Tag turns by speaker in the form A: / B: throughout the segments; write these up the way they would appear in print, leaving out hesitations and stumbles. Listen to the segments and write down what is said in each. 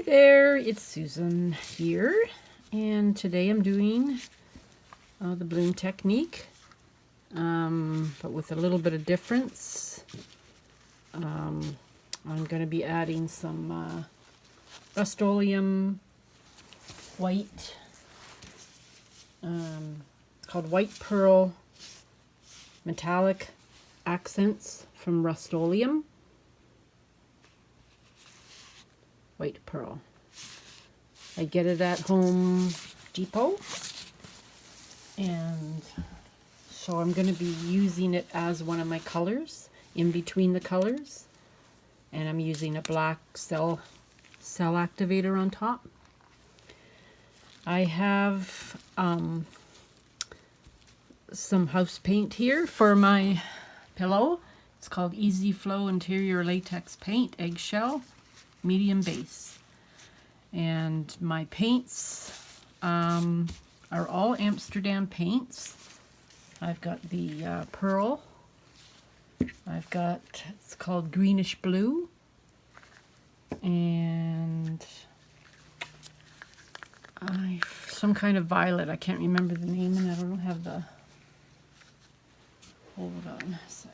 A: there, it's Susan here, and today I'm doing the bloom technique, but with a little bit of difference. I'm going to be adding some Rust-Oleum white, it's called White Pearl Metallic Accents from Rust-Oleum. White Pearl. I get it at Home Depot, and so I'm going to be using it as one of my colors in between the colors, and I'm using a black cell activator on top. I have some house paint here for my pillow. It's called Easy Flow Interior Latex Paint, Eggshell, medium base. And my paints are all Amsterdam Paints. I've got the pearl. I've got, it's called greenish blue. And some kind of violet. I can't remember the name, and I don't have the, hold on a sec.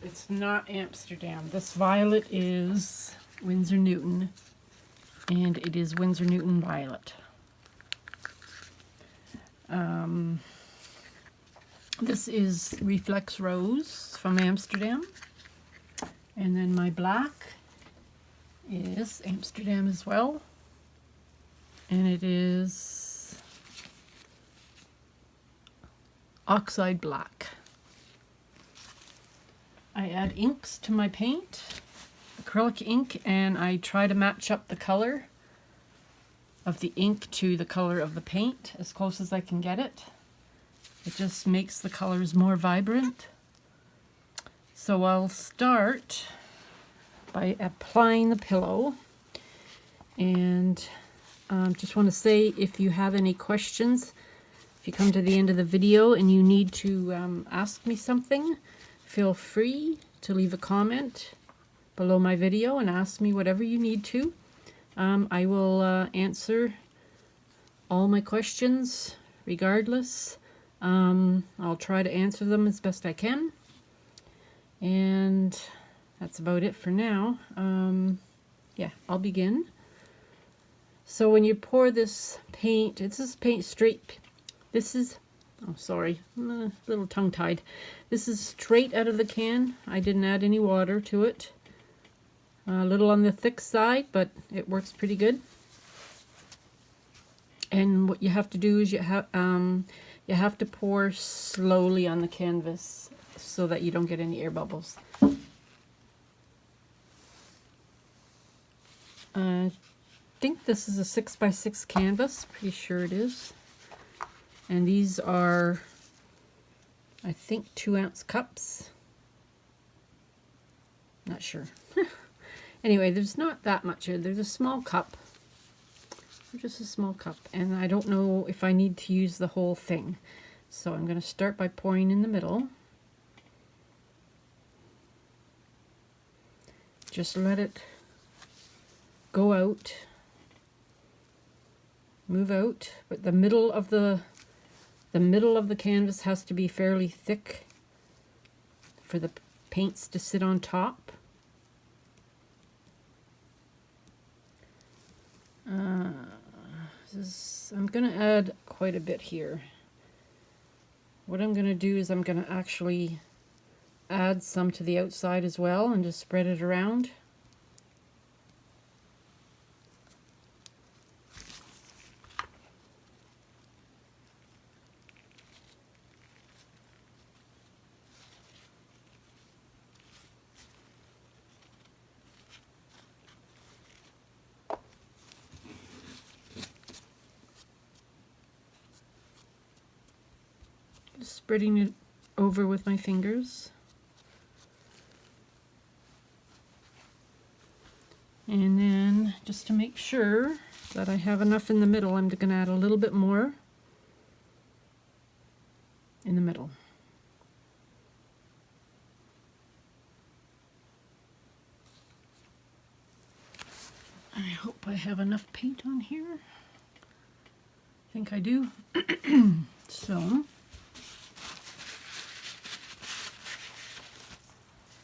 A: It's not Amsterdam. This violet is Winsor Newton, and it is Winsor Newton violet. This is Reflex Rose from Amsterdam, and then my black is Amsterdam as well, and it is Oxide Black. I add inks to my paint, acrylic ink, and I try to match up the color of the ink to the color of the paint as close as I can get it. It just makes the colors more vibrant. So I'll start by applying the pillow, and just want to say, if you have any questions, if you come to the end of the video and you need to ask me something, feel free to leave a comment below my video and ask me whatever you need to. I will answer all my questions regardless. I'll try to answer them as best I can. And that's about it for now. Yeah, I'll begin. So when you pour this paint, this is paint straight. This is, oh sorry, I'm a little tongue-tied. This is straight out of the can. I didn't add any water to it. A little on the thick side, but it works pretty good. And what you have to do is you have to pour slowly on the canvas so that you don't get any air bubbles. I think this is a 6x6 canvas. Pretty sure it is. And these are, I think, 2-ounce cups. Not sure. Anyway, there's not that much here. There's a small cup. Just a small cup. And I don't know if I need to use the whole thing. So I'm going to start by pouring in the middle. Just let it go out. Move out. But the middle of the canvas has to be fairly thick for the paints to sit on top. I'm going to add quite a bit here. What I'm going to do is I'm going to actually add some to the outside as well and just spread it around. Just spreading it over with my fingers. And then, just to make sure that I have enough in the middle, I'm going to add a little bit more in the middle. I hope I have enough paint on here. I think I do. So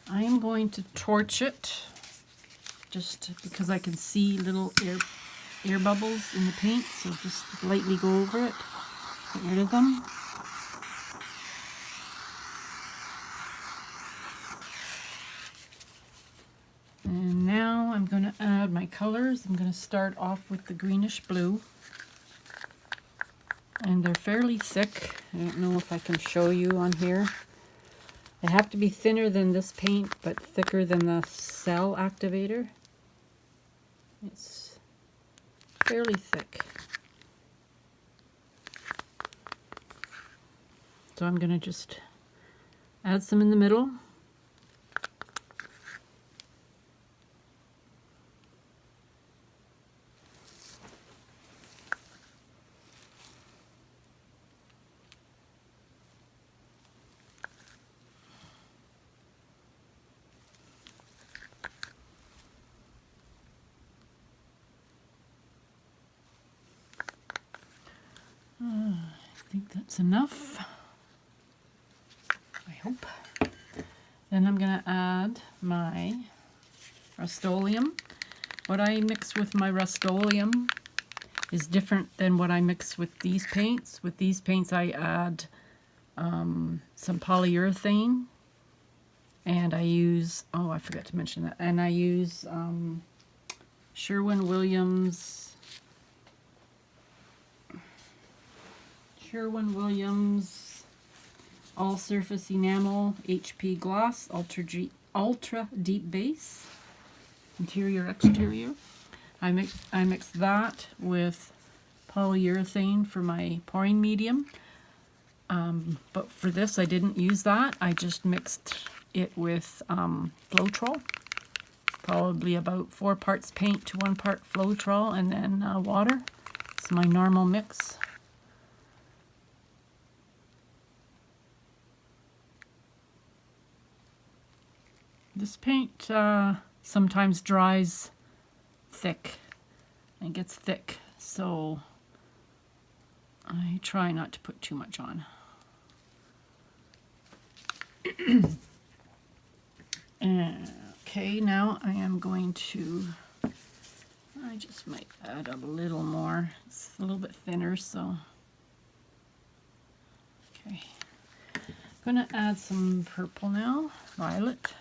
A: I am going to torch it just because I can see little air bubbles in the paint, so just lightly go over it, get rid of them. And now I'm going to add my colors. I'm going to start off with the greenish blue. And they're fairly thick. I don't know if I can show you on here. They have to be thinner than this paint, but thicker than the cell activator. It's fairly thick. So I'm going to just add some in the middle. I think that's enough. I hope. Then I'm going to add my Rust-Oleum. What I mix with my Rust-Oleum is different than what I mix with these paints. With these paints I add some polyurethane, and I use, oh, I forgot to mention that, and I use Sherwin Williams All Surface Enamel HP Gloss Ultra Deep Base, interior exterior. I mix that with polyurethane for my pouring medium. But for this I didn't use that. I just mixed it with Floetrol. Probably about 4 parts paint to 1 part Floetrol, and then water. It's my normal mix. This paint sometimes dries thick and gets thick, so I try not to put too much on. Okay, now I am going to, I just might add a little more. It's a little bit thinner, so. Okay. I'm going to add some purple now, violet.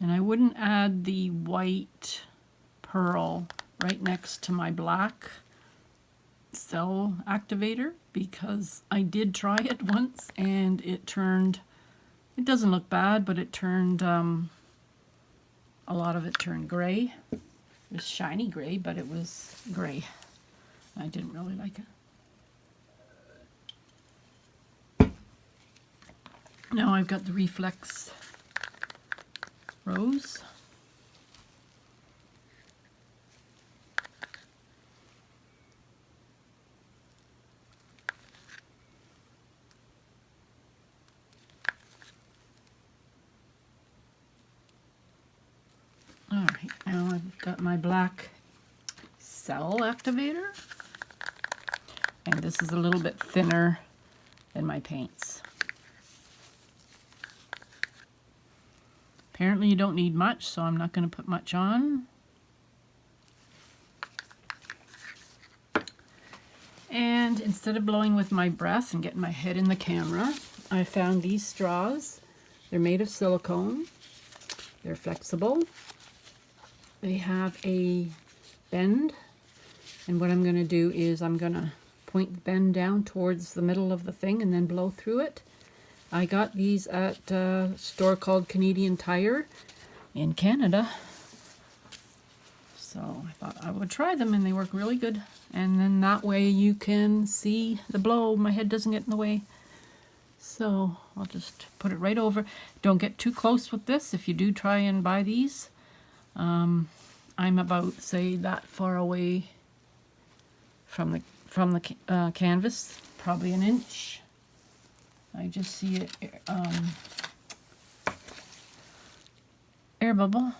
A: And I wouldn't add the white pearl right next to my black cell activator, because I did try it once and it doesn't look bad, but it turned, a lot of it turned gray. It was shiny gray, but it was gray. I didn't really like it. Now I've got the Reflex Rose. Alright, now I've got my black cell activator, and this is a little bit thinner than my paints. Apparently you don't need much, so I'm not going to put much on. And instead of blowing with my breath and getting my head in the camera, I found these straws. They're made of silicone. They're flexible. They have a bend, and what I'm going to do is I'm going to point the bend down towards the middle of the thing and then blow through it. I got these at a store called Canadian Tire in Canada. So I thought I would try them, and they work really good. And then that way you can see the blow. My head doesn't get in the way. So I'll just put it right over. Don't get too close with this if you do try and buy these. I'm about, say, that far away from the canvas, probably an inch. I just see it air bubble.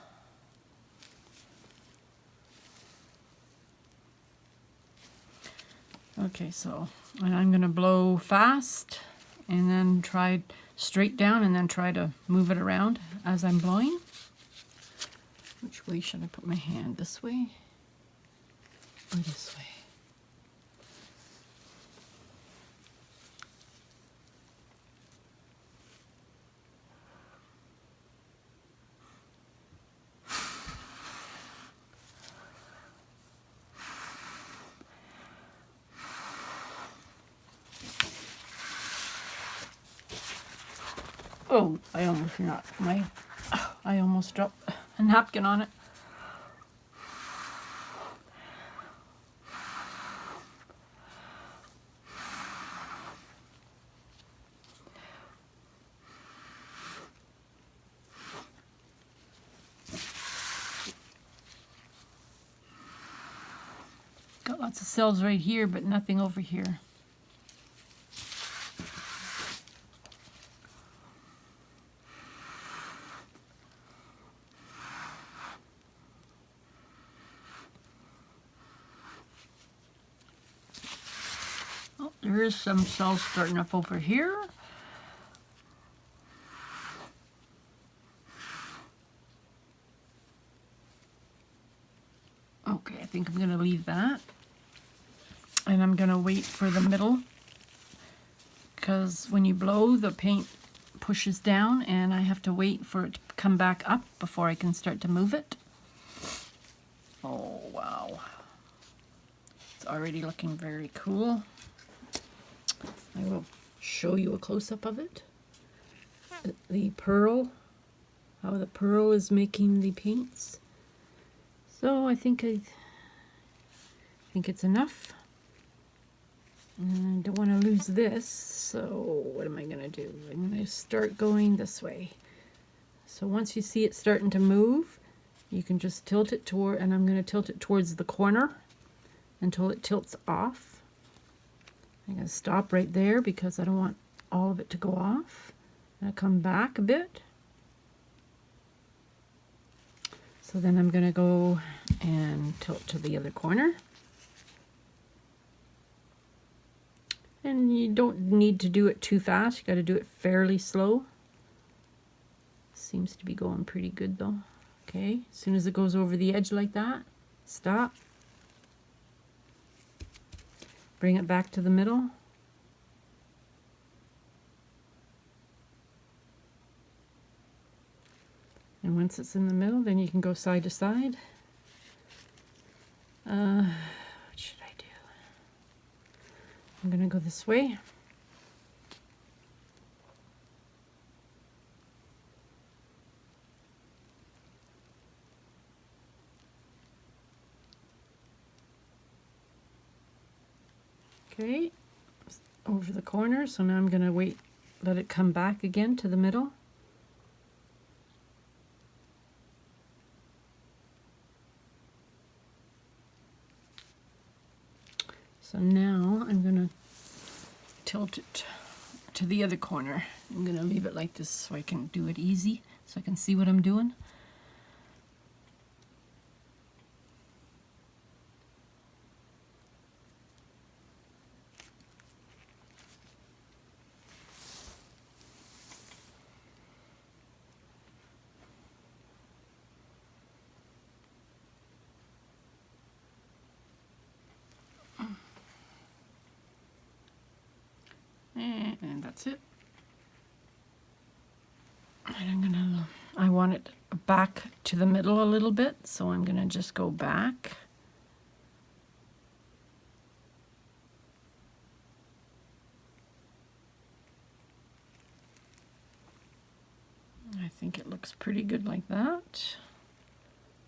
A: Okay, so and I'm going to blow fast and then try straight down and then try to move it around as I'm blowing. Which way should I put my hand? This way or this way? Oh, I almost dropped a napkin on it. Got lots of cells right here, but nothing over here. There is some cells starting up over here. Okay, I think I'm going to leave that. And I'm going to wait for the middle, because when you blow, the paint pushes down and I have to wait for it to come back up before I can start to move it. Oh, wow. It's already looking very cool. I will show you a close-up of it. The pearl, how the pearl is making the paints. So I think it's enough. And I don't want to lose this, so what am I going to do? I'm going to start going this way. So once you see it starting to move, you can just tilt it toward, and I'm going to tilt it towards the corner until it tilts off. I'm going to stop right there because I don't want all of it to go off. I'm going to come back a bit. So then I'm going to go and tilt to the other corner. And you don't need to do it too fast. You got to do it fairly slow. Seems to be going pretty good though. Okay, as soon as it goes over the edge like that, stop. Bring it back to the middle. And once it's in the middle, then you can go side to side. What should I do? I'm going to go this way. Okay, over the corner, so now I'm going to wait, let it come back again to the middle. So now I'm going to tilt it to the other corner. I'm going to leave it like this so I can do it easy, so I can see what I'm doing. And that's it. And I want it back to the middle a little bit, so I'm gonna just go back. I think it looks pretty good like that.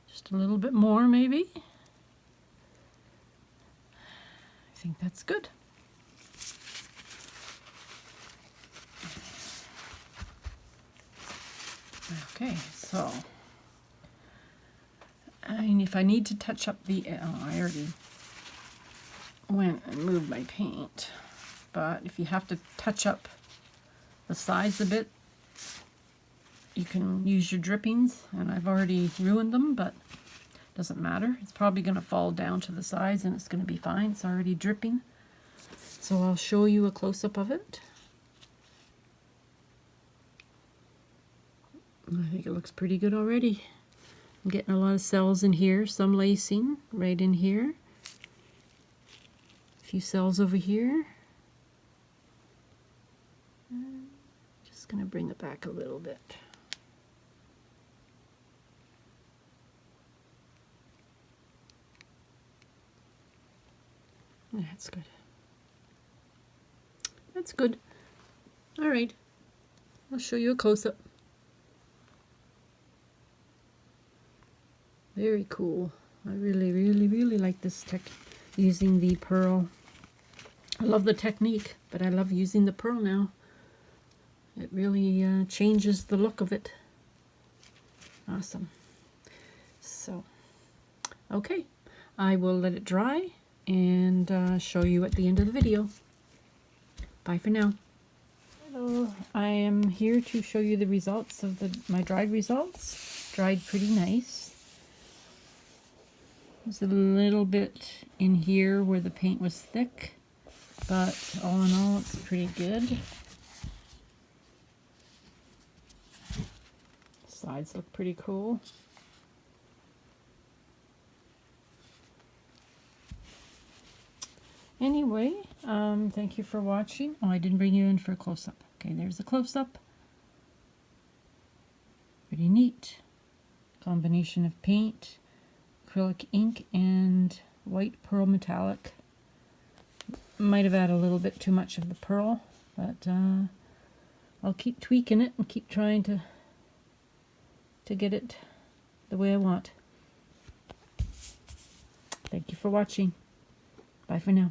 A: Just a little bit more maybe. I think that's good. Okay, so, and if I need to touch up the, I already went and moved my paint, but if you have to touch up the sides a bit, you can use your drippings, and I've already ruined them, but doesn't matter. It's probably going to fall down to the sides and it's going to be fine. It's already dripping. So I'll show you a close-up of it. I think it looks pretty good already. I'm getting a lot of cells in here, some lacing right in here. A few cells over here. Just going to bring it back a little bit. That's good. That's good. All right. I'll show you a close-up. Very cool. I really, really, really like this tech, using the pearl. I love the technique, but I love using the pearl now. It really changes the look of it. Awesome. So, okay. I will let it dry and show you at the end of the video. Bye for now. Hello, I am here to show you the results of my dried results. Dried pretty nice. There's a little bit in here where the paint was thick, but all in all it's pretty good. Sides look pretty cool. Anyway, thank you for watching. Oh, I didn't bring you in for a close-up. Okay, there's a close-up. Pretty neat. Combination of paint, acrylic ink, and white pearl metallic. Might have added a little bit too much of the pearl, but I'll keep tweaking it and keep trying to get it the way I want. Thank you for watching. Bye for now.